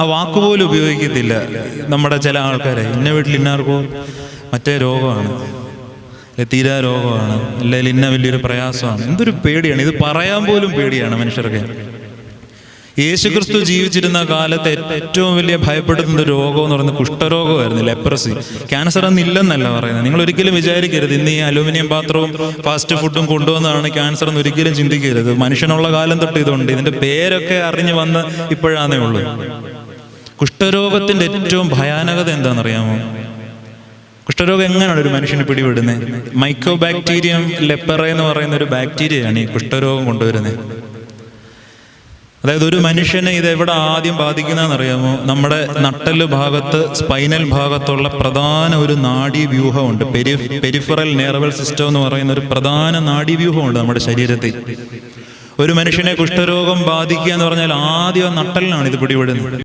ആ വാക്കുപോലും ഉപയോഗിക്കത്തില്ല. നമ്മുടെ ചില ആൾക്കാരെ, ഇന്ന വീട്ടിൽ ഇന്നാർക്കോ മറ്റേ രോഗമാണ്, തീരാ രോഗമാണ്, അല്ലെങ്കിൽ ഇന്ന വലിയൊരു പ്രയാസമാണ്. എന്തൊരു പേടിയാണ്, ഇത് പറയാൻ പോലും പേടിയാണ് മനുഷ്യർക്ക്. യേശുക്രിസ്തു ജീവിച്ചിരുന്ന കാലത്ത് ഏറ്റവും വലിയ ഭയപ്പെടുന്ന രോഗം എന്ന് പറയുന്നത് കുഷ്ഠരോഗമായിരുന്നു, ലെപ്രസി. ക്യാൻസർ എന്നില്ലെന്നല്ല പറയുന്നത്. നിങ്ങൾ ഒരിക്കലും വിചാരിക്കരുത് ഇന്ന് ഈ അലൂമിനിയം പാത്രവും ഫാസ്റ്റ് ഫുഡും കൊണ്ടുവന്നതാണ് ക്യാൻസർ എന്ന് ഒരിക്കലും ചിന്തിക്കരുത്. മനുഷ്യനുള്ള കാലം തൊട്ട് ഇതുണ്ട്. ഇതിന്റെ പേരൊക്കെ അറിഞ്ഞു വന്ന് ഇപ്പോഴാന്നേ ഉള്ളൂ. കുഷ്ഠരോഗത്തിന്റെ ഏറ്റവും ഭയാനകത എന്താണെന്നറിയാമോ? കുഷ്ഠരോഗം എങ്ങനെയാണ് ഒരു മനുഷ്യന് പിടിപെടുന്നത്? മൈക്കോബാക്ടീരിയം ലെപ്പറ എന്ന് പറയുന്ന ഒരു ബാക്ടീരിയയാണ് ഈ കുഷ്ഠരോഗം കൊണ്ടുവരുന്നത്. അതായത് ഒരു മനുഷ്യനെ ഇത് എവിടെ ആദ്യം ബാധിക്കുന്നതെന്നറിയാമോ? നമ്മുടെ നട്ടല് ഭാഗത്ത്, സ്പൈനൽ ഭാഗത്തുള്ള പ്രധാന ഒരു നാഡീവ്യൂഹമുണ്ട്. പെരിഫറൽ നെർവൽ സിസ്റ്റം എന്ന് പറയുന്ന ഒരു പ്രധാന നാഡീവ്യൂഹമുണ്ട് നമ്മുടെ ശരീരത്തിൽ. ഒരു മനുഷ്യനെ കുഷ്ഠരോഗം ബാധിക്കുക എന്ന് പറഞ്ഞാൽ ആദ്യം നട്ടലിനാണ് ഇത് പിടിപെടുന്നത്.